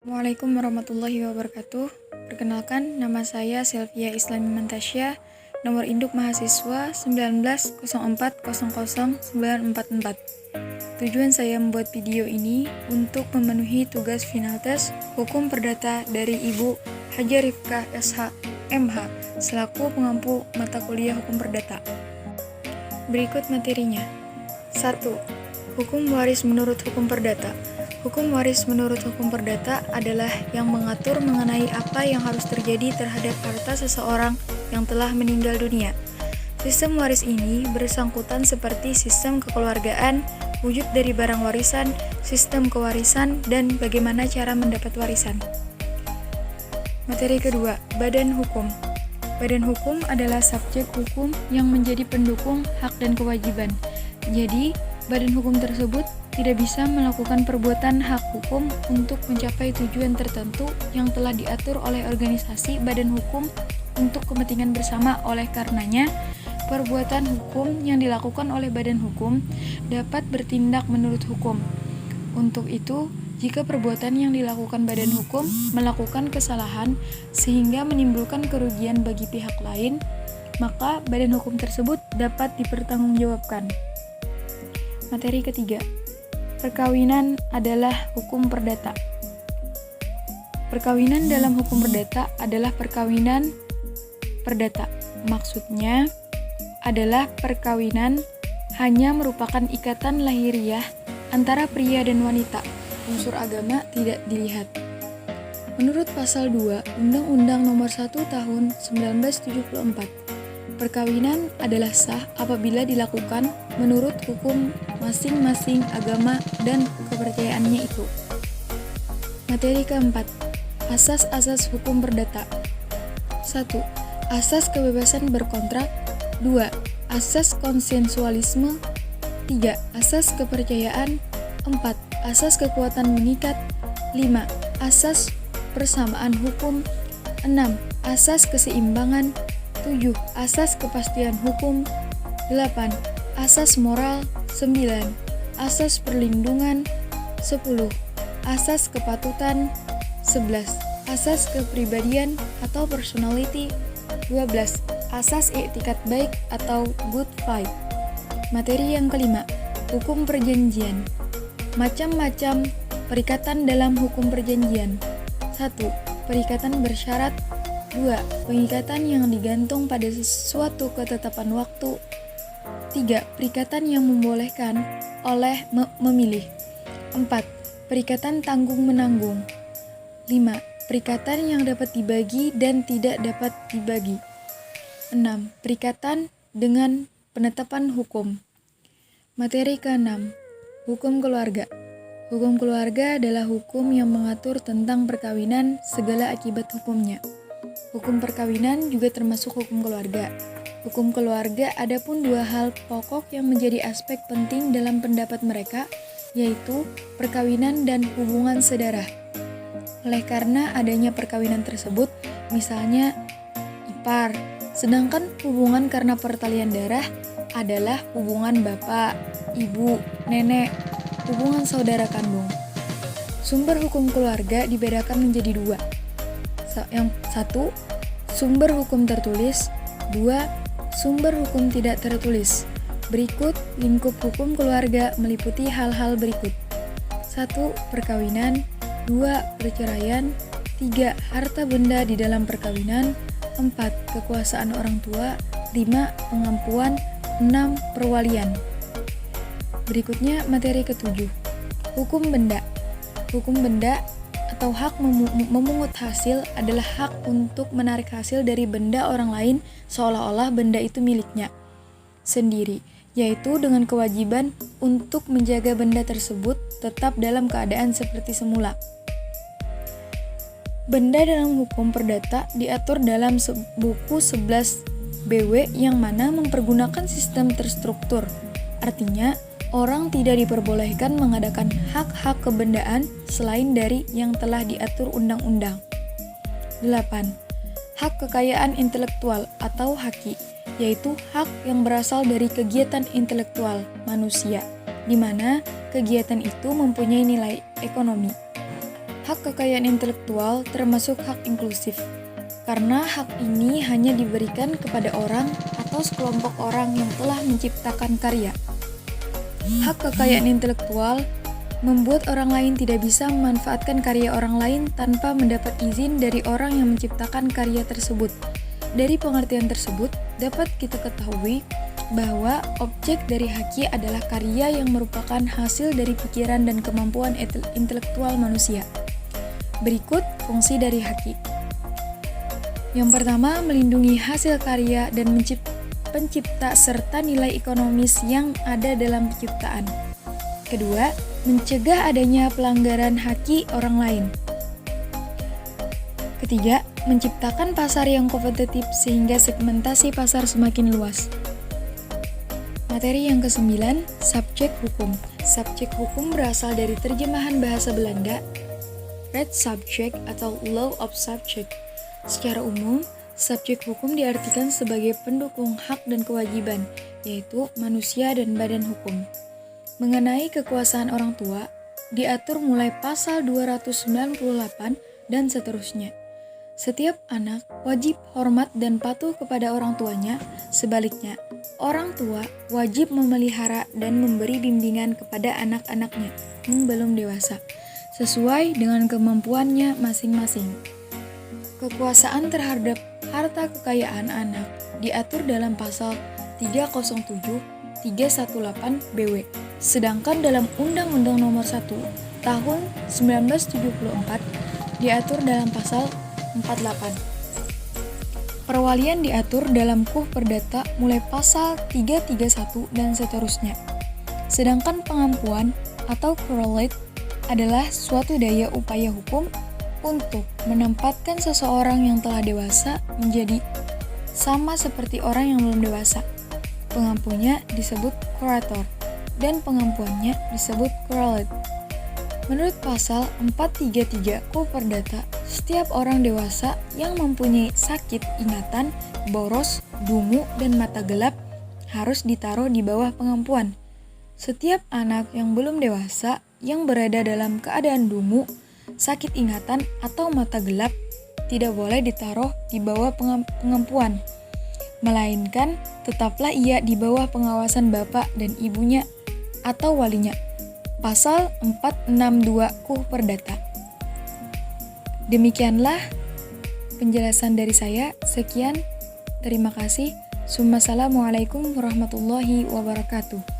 Assalamualaikum warahmatullahi wabarakatuh. Perkenalkan, nama saya Sylvia Islami Mantasya, nomor induk mahasiswa 1904000944. Tujuan saya membuat video ini untuk memenuhi tugas final tes Hukum Perdata dari Ibu Haja Rifkah SH MH selaku pengampu mata kuliah Hukum Perdata. Berikut materinya. 1. Hukum waris menurut Hukum Perdata. Hukum waris menurut Hukum Perdata adalah yang mengatur mengenai apa yang harus terjadi terhadap harta seseorang yang telah meninggal dunia. Sistem waris ini bersangkutan seperti sistem kekeluargaan, wujud dari barang warisan, sistem kewarisan, dan bagaimana cara mendapat warisan. Materi kedua, Badan Hukum. Badan hukum adalah subjek hukum yang menjadi pendukung hak dan kewajiban. Jadi, badan hukum tersebut tidak bisa melakukan perbuatan hak hukum untuk mencapai tujuan tertentu yang telah diatur oleh organisasi badan hukum untuk kepentingan bersama. Oleh karenanya, perbuatan hukum yang dilakukan oleh badan hukum dapat bertindak menurut hukum. Untuk itu, jika perbuatan yang dilakukan badan hukum melakukan kesalahan sehingga menimbulkan kerugian bagi pihak lain, maka badan hukum tersebut dapat dipertanggungjawabkan. Materi ketiga, perkawinan adalah hukum perdata. Perkawinan dalam hukum perdata adalah perkawinan perdata. Maksudnya adalah perkawinan hanya merupakan ikatan lahiriah antara pria dan wanita. Unsur agama tidak dilihat. Menurut pasal 2 Undang-Undang Nomor 1 Tahun 1974, perkawinan adalah sah apabila dilakukan menurut hukum masing-masing agama dan kepercayaannya itu. Materi keempat, asas-asas hukum perdata. 1. Asas kebebasan berkontrak. 2. Asas konsensualisme. 3. Asas kepercayaan. 4. Asas kekuatan mengikat. 5. Asas persamaan hukum. 6. Asas keseimbangan. 7. Asas kepastian hukum. 8. Asas moral. 9. Asas perlindungan. 10. Asas kepatutan. 11. Asas kepribadian atau personality. 12. Asas etikat baik atau good fight. Materi yang kelima, hukum perjanjian. Macam-macam perikatan dalam hukum perjanjian. 1. Perikatan bersyarat. 2. Pengikatan yang digantung pada suatu ketetapan waktu. 3. Perikatan yang membolehkan oleh memilih. 4. Perikatan tanggung-menanggung. 5. Perikatan yang dapat dibagi dan tidak dapat dibagi. 6. Perikatan dengan penetapan hukum. Materi ke-6, hukum keluarga. Hukum keluarga adalah hukum yang mengatur tentang perkawinan segala akibat hukumnya. Hukum perkawinan juga termasuk hukum keluarga. Hukum keluarga ada pun dua hal pokok yang menjadi aspek penting dalam pendapat mereka, yaitu perkawinan dan hubungan sedarah. Oleh karena adanya perkawinan tersebut, misalnya ipar, sedangkan hubungan karena pertalian darah adalah hubungan bapak, ibu, nenek, hubungan saudara kandung. Sumber hukum keluarga dibedakan menjadi dua. Yang satu, sumber hukum tertulis. 2. Sumber hukum tidak tertulis. Berikut lingkup hukum keluarga meliputi hal-hal berikut. 1. Perkawinan. 2. Perceraian. 3. Harta benda di dalam perkawinan. 4. Kekuasaan orang tua. 5. Pengampuan. 6. Perwalian. Berikutnya materi ke-7. Hukum benda. Hukum benda atau hak memungut hasil adalah hak untuk menarik hasil dari benda orang lain seolah-olah benda itu miliknya sendiri, yaitu dengan kewajiban untuk menjaga benda tersebut tetap dalam keadaan seperti semula. Benda dalam hukum perdata diatur dalam buku 11 BW yang mana mempergunakan sistem terstruktur. Artinya, orang tidak diperbolehkan mengadakan hak-hak kebendaan selain dari yang telah diatur undang-undang. 8. Hak kekayaan intelektual atau haki, yaitu hak yang berasal dari kegiatan intelektual manusia, di mana kegiatan itu mempunyai nilai ekonomi. Hak kekayaan intelektual termasuk hak inklusif, karena hak ini hanya diberikan kepada orang atau sekelompok orang yang telah menciptakan karya. Hak kekayaan intelektual membuat orang lain tidak bisa memanfaatkan karya orang lain tanpa mendapat izin dari orang yang menciptakan karya tersebut. Dari pengertian tersebut, dapat kita ketahui bahwa objek dari haki adalah karya yang merupakan hasil dari pikiran dan kemampuan intelektual manusia. Berikut fungsi dari haki. Yang pertama, melindungi hasil karya dan pencipta serta nilai ekonomis yang ada dalam penciptaan. Kedua, mencegah adanya pelanggaran haki orang lain. Ketiga, menciptakan pasar yang kompetitif sehingga segmentasi pasar semakin luas. Materi yang ke-9, subjek hukum. Subjek hukum berasal dari terjemahan bahasa Belanda, red subject atau law of subject. Secara umum, subjek hukum diartikan sebagai pendukung hak dan kewajiban, yaitu manusia dan badan hukum. Mengenai kekuasaan orang tua, diatur mulai pasal 298 dan seterusnya. Setiap anak wajib hormat dan patuh kepada orang tuanya. Sebaliknya, orang tua wajib memelihara dan memberi bimbingan kepada anak-anaknya yang belum dewasa, sesuai dengan kemampuannya masing-masing. Kekuasaan terhadap harta kekayaan anak diatur dalam pasal 307 318 BW. Sedangkan dalam Undang-Undang Nomor 1 Tahun 1974 diatur dalam pasal 48. Perwalian diatur dalam KUH Perdata mulai pasal 331 dan seterusnya. Sedangkan pengampuan atau correlate adalah suatu daya upaya hukum untuk menempatkan seseorang yang telah dewasa menjadi sama seperti orang yang belum dewasa. Pengampunya disebut curator dan pengampuannya disebut correlate. Menurut pasal 433 KUH Perdata, setiap orang dewasa yang mempunyai sakit ingatan, boros, dungu, dan mata gelap harus ditaruh di bawah pengampuan. Setiap anak yang belum dewasa yang berada dalam keadaan dungu, sakit ingatan, atau mata gelap tidak boleh ditaruh di bawah pengampuan, melainkan tetaplah ia di bawah pengawasan bapak dan ibunya atau walinya. Pasal 462 KUH Perdata. Demikianlah penjelasan dari saya. Sekian, terima kasih. Assalamualaikum warahmatullahi wabarakatuh.